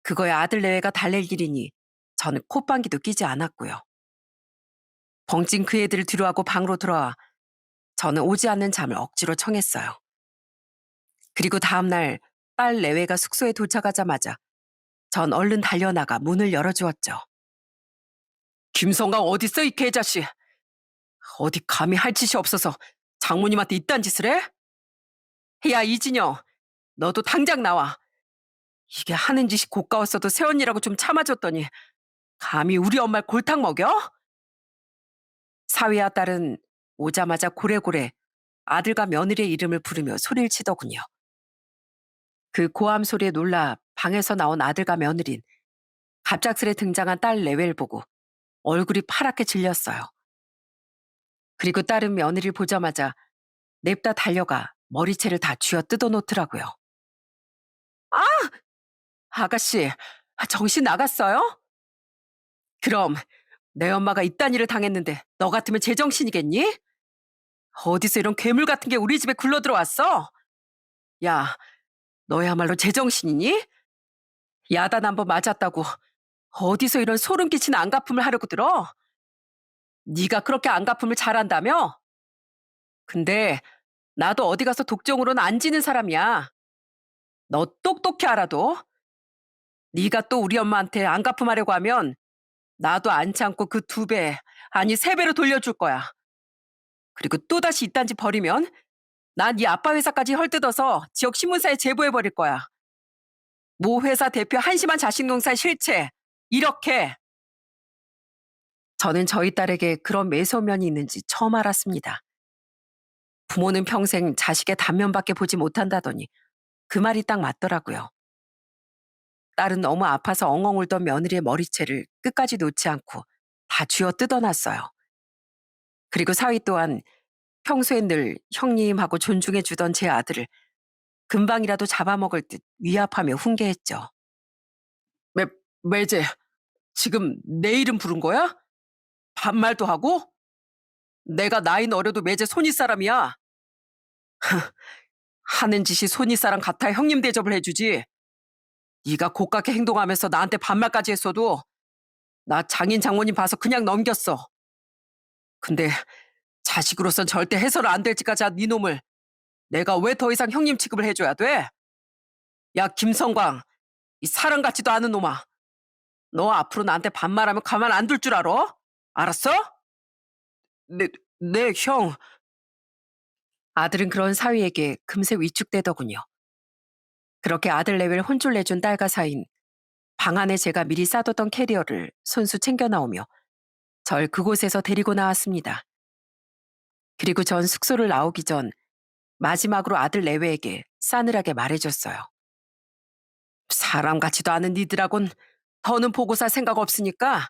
그거에 아들 내외가 달랠 일이니 저는 콧방귀도 끼지 않았고요. 벙찐 그 애들을 뒤로하고 방으로 돌아와 저는 오지 않는 잠을 억지로 청했어요. 그리고 다음날 딸 내외가 숙소에 도착하자마자 전 얼른 달려나가 문을 열어주었죠. 김성강 어딨어 이 개자식. 어디 감히 할 짓이 없어서 장모님한테 이딴 짓을 해? 야 이진영, 너도 당장 나와. 이게 하는 짓이 고가웠어도 새언니라고 좀 참아줬더니 감히 우리 엄마를 골탕 먹여? 사위와 딸은 오자마자 고래고래 아들과 며느리의 이름을 부르며 소리를 치더군요. 그 고함 소리에 놀라 방에서 나온 아들과 며느린 갑작스레 등장한 딸 내외를 보고 얼굴이 파랗게 질렸어요. 그리고 딸은 며느리를 보자마자 냅다 달려가 머리채를 다 쥐어 뜯어 놓더라고요. 아! 아가씨, 정신 나갔어요? 그럼 내 엄마가 이딴 일을 당했는데 너 같으면 제정신이겠니? 어디서 이런 괴물 같은 게 우리 집에 굴러 들어왔어? 야, 너야말로 제정신이니? 야단 한 번 맞았다고 어디서 이런 소름 끼치는 안갚음을 하려고 들어? 네가 그렇게 안갚음을 잘한다며? 근데 나도 어디 가서 독종으로는 안 지는 사람이야. 너 똑똑히 알아도 네가 또 우리 엄마한테 안갚음하려고 하면 나도 안 참고 그 2배, 아니 3배로 돌려줄 거야. 그리고 또다시 이딴 짓 벌이면 난 네 아빠 회사까지 헐뜯어서 지역 신문사에 제보해버릴 거야. 모 회사 대표 한심한 자식 농사의 실체. 이렇게. 저는 저희 딸에게 그런 매소면이 있는지 처음 알았습니다. 부모는 평생 자식의 단면밖에 보지 못한다더니 그 말이 딱 맞더라고요. 딸은 너무 아파서 엉엉 울던 며느리의 머리채를 끝까지 놓지 않고 다 쥐어 뜯어놨어요. 그리고 사위 또한 평소엔 늘 형님하고 존중해 주던 제 아들을 금방이라도 잡아먹을 듯 위압하며 훈계했죠. 매, 매제, 지금 내 이름 부른 거야? 반말도 하고? 내가 나이는 어려도 매제 손윗 사람이야. 하는 짓이 손윗 사람 같아 형님 대접을 해주지. 네가 고깝게 행동하면서 나한테 반말까지 했어도 나 장인 장모님 봐서 그냥 넘겼어. 근데 자식으로선 절대 해서는 안 될 짓까지 한 네 놈을 내가 왜 더 이상 형님 취급을 해줘야 돼? 야 김성광, 이 사람 같지도 않은 놈아. 너 앞으로 나한테 반말하면 가만 안 둘 줄 알아? 알았어? 네, 네, 형. 아들은 그런 사위에게 금세 위축되더군요. 그렇게 아들 내외를 혼쭐 내준 딸과 사이인 방 안에 제가 미리 싸뒀던 캐리어를 손수 챙겨 나오며 절 그곳에서 데리고 나왔습니다. 그리고 전 숙소를 나오기 전 마지막으로 아들 내외에게 싸늘하게 말해줬어요. 사람 같지도 않은 니들하곤 더는 보고 살 생각 없으니까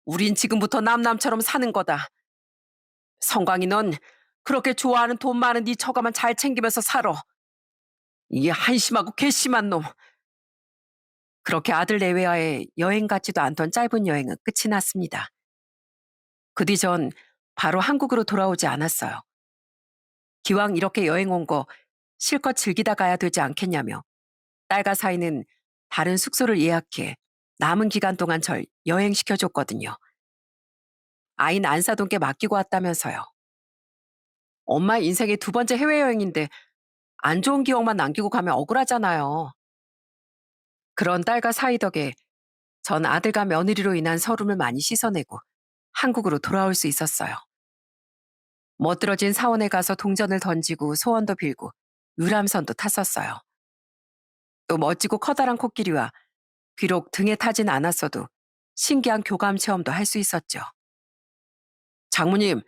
우린 지금부터 남남처럼 사는 거다. 성광이 넌 그렇게 좋아하는 돈 많은 네 처가만 잘 챙기면서 살아. 이 한심하고 괘씸한 놈. 그렇게 아들 내외와의 여행 같지도 않던 짧은 여행은 끝이 났습니다. 그 뒤 전 바로 한국으로 돌아오지 않았어요. 기왕 이렇게 여행 온 거 실컷 즐기다 가야 되지 않겠냐며 딸과 사이는 다른 숙소를 예약해 남은 기간 동안 절 여행시켜줬거든요. 아이는 안사돈께 맡기고 왔다면서요. 엄마 인생의 2번째 해외여행인데 안 좋은 기억만 남기고 가면 억울하잖아요. 그런 딸과 사이 덕에 전 아들과 며느리로 인한 서름을 많이 씻어내고 한국으로 돌아올 수 있었어요. 멋들어진 사원에 가서 동전을 던지고 소원도 빌고 유람선도 탔었어요. 또 멋지고 커다란 코끼리와 비록 등에 타진 않았어도 신기한 교감 체험도 할 수 있었죠. 장모님,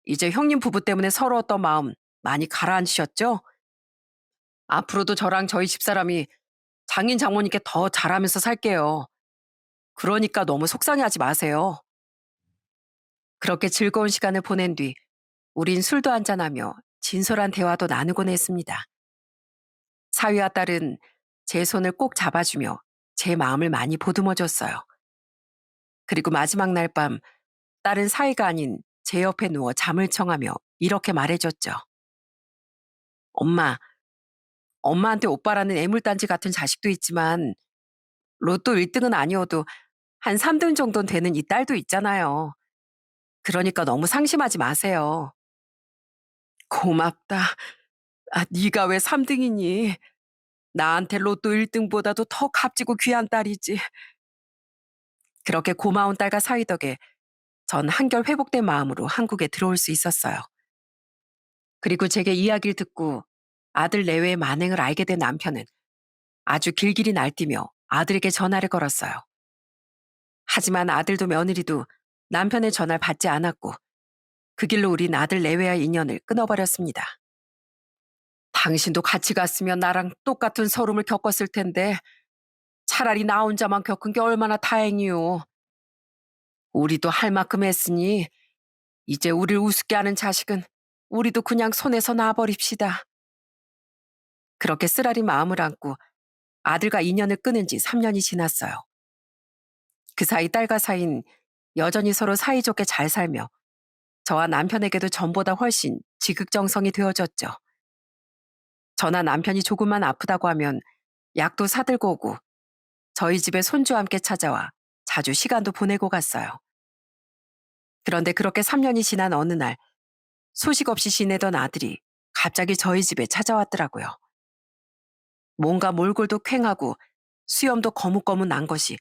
이제 형님 부부 때문에 서러웠던 마음 많이 가라앉으셨죠? 앞으로도 저랑 저희 집사람이 장인 장모님께 더 잘하면서 살게요. 그러니까 너무 속상해하지 마세요. 그렇게 즐거운 시간을 보낸 뒤 우린 술도 한잔하며 진솔한 대화도 나누곤 했습니다. 사위와 딸은 제 손을 꼭 잡아주며 제 마음을 많이 보듬어줬어요. 그리고 마지막 날 밤 딸은 사위가 아닌 제 옆에 누워 잠을 청하며 이렇게 말해줬죠. 엄마, 엄마한테 오빠라는 애물단지 같은 자식도 있지만 로또 1등은 아니어도 한 3등 정도는 되는 이 딸도 있잖아요. 그러니까 너무 상심하지 마세요. 고맙다. 네가 왜 3등이니? 나한테 로또 1등보다도 더 값지고 귀한 딸이지. 그렇게 고마운 딸과 사위 덕에 전 한결 회복된 마음으로 한국에 들어올 수 있었어요. 그리고 제게 이야기를 듣고 아들 내외의 만행을 알게 된 남편은 아주 길길이 날뛰며 아들에게 전화를 걸었어요. 하지만 아들도 며느리도 남편의 전화를 받지 않았고 그 길로 우린 아들 내외와의 인연을 끊어버렸습니다. 당신도 같이 갔으면 나랑 똑같은 서름을 겪었을 텐데 차라리 나 혼자만 겪은 게 얼마나 다행이오. 우리도 할 만큼 했으니 이제 우릴 우습게 하는 자식은 우리도 그냥 손에서 놔버립시다. 그렇게 쓰라린 마음을 안고 아들과 인연을 끊은 지 3년이 지났어요. 그 사이 딸과 사이는 여전히 서로 사이좋게 잘 살며 저와 남편에게도 전보다 훨씬 지극정성이 되어졌죠. 저나 남편이 조금만 아프다고 하면 약도 사들고 오고 저희 집에 손주와 함께 찾아와 자주 시간도 보내고 갔어요. 그런데 그렇게 3년이 지난 어느 날 소식 없이 지내던 아들이 갑자기 저희 집에 찾아왔더라고요. 뭔가 몰골도 퀭하고 수염도 거뭇거뭇 난 것이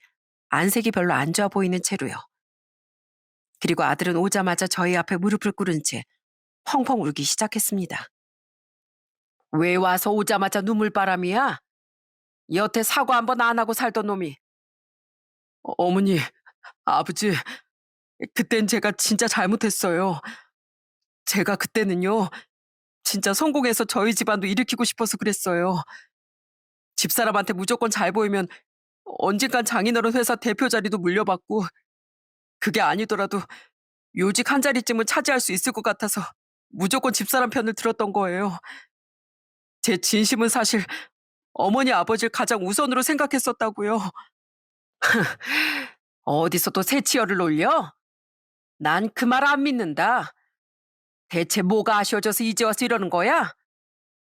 안색이 별로 안 좋아 보이는 채로요. 그리고 아들은 오자마자 저희 앞에 무릎을 꿇은 채 펑펑 울기 시작했습니다. 왜 와서 오자마자 눈물바람이야? 여태 사과 한번 안 하고 살던 놈이. 어머니, 아버지, 그땐 제가 진짜 잘못했어요. 제가 그때는요, 진짜 성공해서 저희 집안도 일으키고 싶어서 그랬어요. 집사람한테 무조건 잘 보이면 언젠간 장인어른 회사 대표 자리도 물려받고, 그게 아니더라도 요직 한 자리쯤은 차지할 수 있을 것 같아서 무조건 집사람 편을 들었던 거예요. 제 진심은 사실 어머니 아버지를 가장 우선으로 생각했었다고요. 어디서 또 새치열을 올려? 난 그 말 안 믿는다. 대체 뭐가 아쉬워져서 이제 와서 이러는 거야?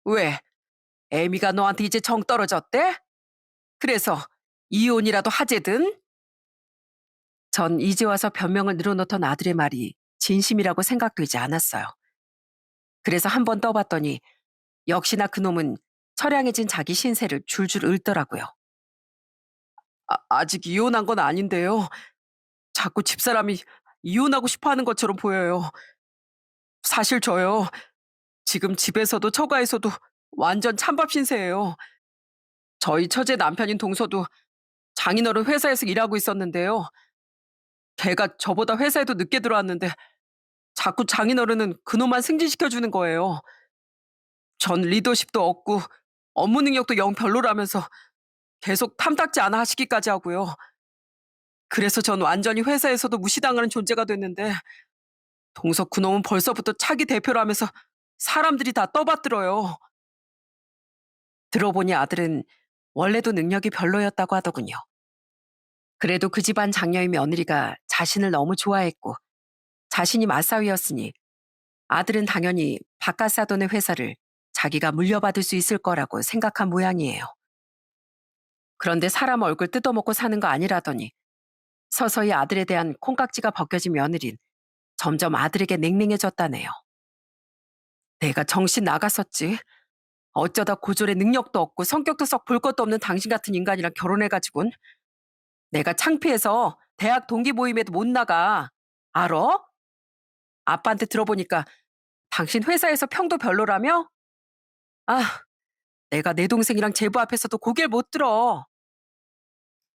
왜? 애미가 너한테 이제 정 떨어졌대? 그래서 이혼이라도 하재든? 전 이제 와서 변명을 늘어놓던 아들의 말이 진심이라고 생각되지 않았어요. 그래서 한 번 떠봤더니 역시나 그놈은 처량해진 자기 신세를 줄줄 읊더라고요. 아직 이혼한 건 아닌데요. 자꾸 집사람이 이혼하고 싶어 하는 것처럼 보여요. 사실 저요. 지금 집에서도 처가에서도 완전 찬밥 신세예요. 저희 처제 남편인 동서도 장인어른 회사에서 일하고 있었는데요. 걔가 저보다 회사에도 늦게 들어왔는데 자꾸 장인어른은 그놈만 승진시켜주는 거예요. 전 리더십도 없고 업무 능력도 영 별로라면서 계속 탐탁지 않아 하시기까지 하고요. 그래서 전 완전히 회사에서도 무시당하는 존재가 됐는데 동석 그놈은 벌써부터 차기 대표라면서 사람들이 다 떠받들어요. 들어보니 아들은 원래도 능력이 별로였다고 하더군요. 그래도 그 집안 장녀의 며느리가 자신을 너무 좋아했고 자신이 맞사위였으니 아들은 당연히 바깥 사돈의 회사를 자기가 물려받을 수 있을 거라고 생각한 모양이에요. 그런데 사람 얼굴 뜯어먹고 사는 거 아니라더니 서서히 아들에 대한 콩깍지가 벗겨진 며느린 점점 아들에게 냉랭해졌다네요. 내가 정신 나갔었지. 어쩌다 고졸의 능력도 없고 성격도 썩 볼 것도 없는 당신 같은 인간이랑 결혼해가지고는 내가 창피해서 대학 동기 모임에도 못 나가. 알어? 아빠한테 들어보니까 당신 회사에서 평도 별로라며? 아, 내가 내 동생이랑 제부 앞에서도 고개를 못 들어.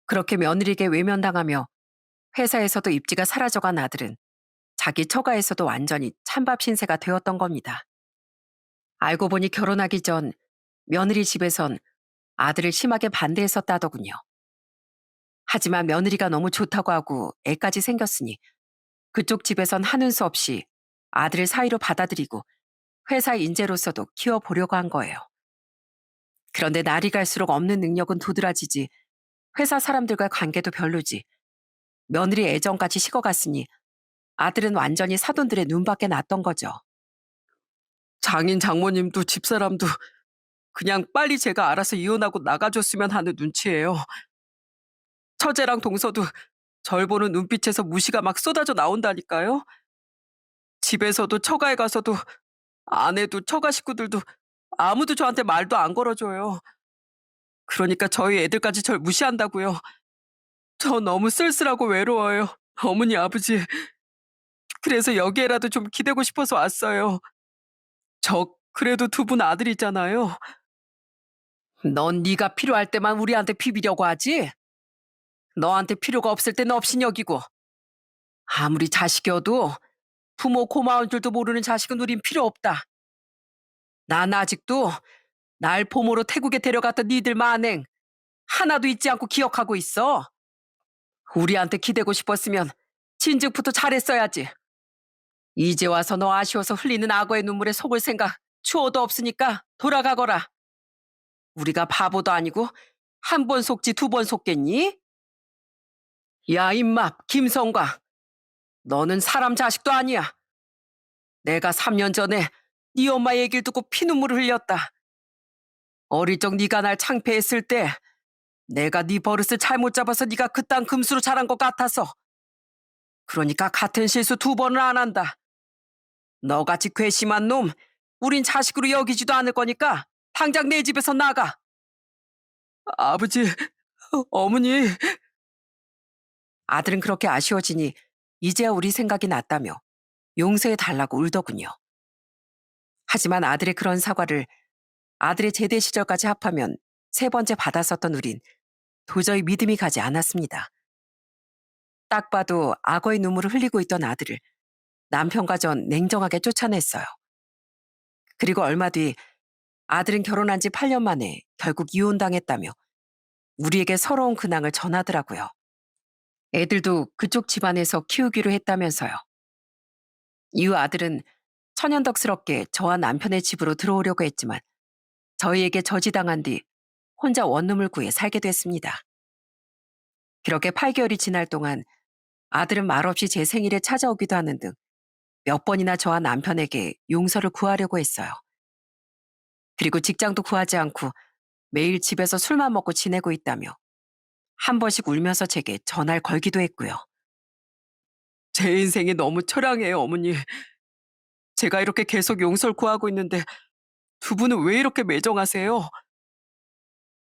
그렇게 며느리에게 외면당하며 회사에서도 입지가 사라져간 아들은 자기 처가에서도 완전히 찬밥 신세가 되었던 겁니다. 알고 보니 결혼하기 전 며느리 집에선 아들을 심하게 반대했었다더군요. 하지만 며느리가 너무 좋다고 하고 애까지 생겼으니 그쪽 집에선 하는 수 없이 아들을 사위로 받아들이고 회사 인재로서도 키워보려고 한 거예요. 그런데 날이 갈수록 없는 능력은 도드라지지 회사 사람들과 관계도 별로지 며느리 애정까지 식어갔으니 아들은 완전히 사돈들의 눈밖에 났던 거죠. 장인 장모님도 집사람도 그냥 빨리 제가 알아서 이혼하고 나가줬으면 하는 눈치예요. 처제랑 동서도 절 보는 눈빛에서 무시가 막 쏟아져 나온다니까요. 집에서도 처가에 가서도 아내도 처가 식구들도 아무도 저한테 말도 안 걸어줘요. 그러니까 저희 애들까지 절 무시한다고요. 저 너무 쓸쓸하고 외로워요. 어머니 아버지. 그래서 여기에라도 좀 기대고 싶어서 왔어요. 저 그래도 두 분 아들이잖아요. 넌 네가 필요할 때만 우리한테 비비려고 하지? 너한테 필요가 없을 땐 업신여기고 아무리 자식이어도 부모 고마운 줄도 모르는 자식은 우린 필요 없다. 난 아직도 날 봄으로 태국에 데려갔던 니들 만행 하나도 잊지 않고 기억하고 있어. 우리한테 기대고 싶었으면 진즉부터 잘했어야지. 이제 와서 너 아쉬워서 흘리는 악어의 눈물에 속을 생각 추호도 없으니까 돌아가거라. 우리가 바보도 아니고 한 번 속지 두 번 속겠니? 야 임마 김성광, 너는 사람 자식도 아니야. 내가 3년 전에 네 엄마 얘기를 듣고 피눈물을 흘렸다. 어릴 적 네가 날 창피했을 때 내가 네 버릇을 잘못 잡아서 네가 그딴 금수로 자란 것 같아서. 그러니까 같은 실수 두 번은 안 한다. 너같이 괘씸한 놈 우린 자식으로 여기지도 않을 거니까 당장 내 집에서 나가. 아버지, 어머니. 아들은 그렇게 아쉬워지니 이제야 우리 생각이 났다며 용서해달라고 울더군요. 하지만 아들의 그런 사과를 아들의 제대 시절까지 합하면 세 번째 받았었던 우린 도저히 믿음이 가지 않았습니다. 딱 봐도 악어의 눈물을 흘리고 있던 아들을 남편과 전 냉정하게 쫓아냈어요. 그리고 얼마 뒤 아들은 결혼한 지 8년 만에 결국 이혼당했다며 우리에게 서러운 근황을 전하더라고요. 애들도 그쪽 집안에서 키우기로 했다면서요. 이후 아들은 천연덕스럽게 저와 남편의 집으로 들어오려고 했지만 저희에게 저지당한 뒤 혼자 원룸을 구해 살게 됐습니다. 그렇게 8개월이 지날 동안 아들은 말없이 제 생일에 찾아오기도 하는 등 몇 번이나 저와 남편에게 용서를 구하려고 했어요. 그리고 직장도 구하지 않고 매일 집에서 술만 먹고 지내고 있다며 한 번씩 울면서 제게 전화를 걸기도 했고요. 제 인생이 너무 처량해요, 어머니. 제가 이렇게 계속 용서를 구하고 있는데 두 분은 왜 이렇게 매정하세요?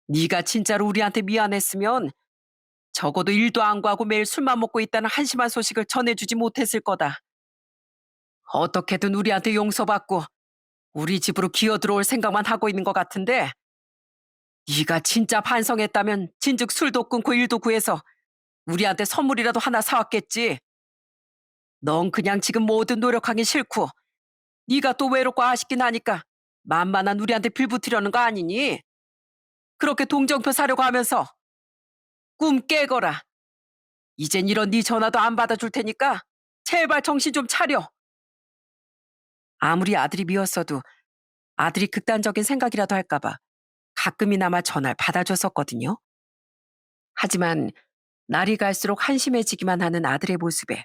네가 진짜로 우리한테 미안했으면 적어도 일도 안 구하고 매일 술만 먹고 있다는 한심한 소식을 전해주지 못했을 거다. 어떻게든 우리한테 용서받고 우리 집으로 기어들어올 생각만 하고 있는 것 같은데 네가 진짜 반성했다면 진즉 술도 끊고 일도 구해서 우리한테 선물이라도 하나 사왔겠지. 넌 그냥 지금 뭐든 노력하기 싫고 네가 또 외롭고 아쉽긴 하니까 만만한 우리한테 빌붙으려는 거 아니니? 그렇게 동정표 사려고 하면서 꿈 깨거라. 이젠 이런 네 전화도 안 받아줄 테니까 제발 정신 좀 차려. 아무리 아들이 미웠어도 아들이 극단적인 생각이라도 할까봐 가끔이나마 전화를 받아줬었거든요. 하지만 날이 갈수록 한심해지기만 하는 아들의 모습에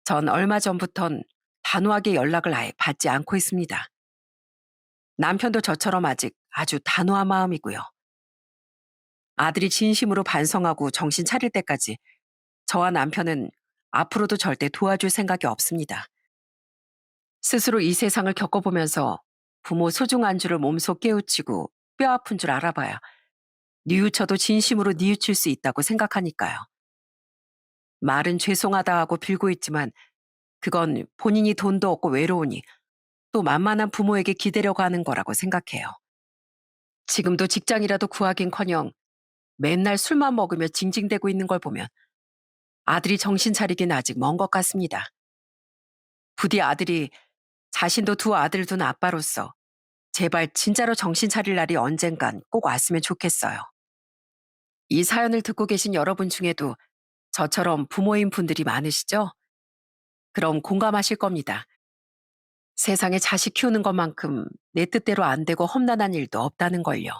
전 얼마 전부턴 단호하게 연락을 아예 받지 않고 있습니다. 남편도 저처럼 아직 아주 단호한 마음이고요. 아들이 진심으로 반성하고 정신 차릴 때까지 저와 남편은 앞으로도 절대 도와줄 생각이 없습니다. 스스로 이 세상을 겪어보면서 부모 소중한 줄을 몸소 깨우치고 뼈 아픈 줄 알아봐야 뉘우쳐도 진심으로 뉘우칠 수 있다고 생각하니까요. 말은 죄송하다 하고 빌고 있지만 그건 본인이 돈도 없고 외로우니 또 만만한 부모에게 기대려고 하는 거라고 생각해요. 지금도 직장이라도 구하긴커녕 맨날 술만 먹으며 징징대고 있는 걸 보면 아들이 정신 차리긴 아직 먼 것 같습니다. 부디 아들이 자신도 두 아들을 둔 아빠로서 제발 진짜로 정신 차릴 날이 언젠간 꼭 왔으면 좋겠어요. 이 사연을 듣고 계신 여러분 중에도 저처럼 부모인 분들이 많으시죠? 그럼 공감하실 겁니다. 세상에 자식 키우는 것만큼 내 뜻대로 안 되고 험난한 일도 없다는 걸요.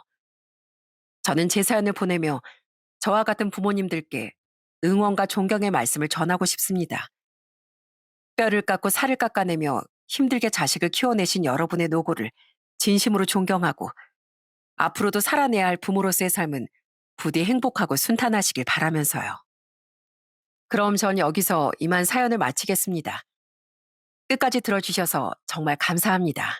저는 제 사연을 보내며 저와 같은 부모님들께 응원과 존경의 말씀을 전하고 싶습니다. 뼈를 깎고 살을 깎아내며 힘들게 자식을 키워내신 여러분의 노고를 진심으로 존경하고 앞으로도 살아내야 할 부모로서의 삶은 부디 행복하고 순탄하시길 바라면서요. 그럼 전 여기서 이만 사연을 마치겠습니다. 끝까지 들어주셔서 정말 감사합니다.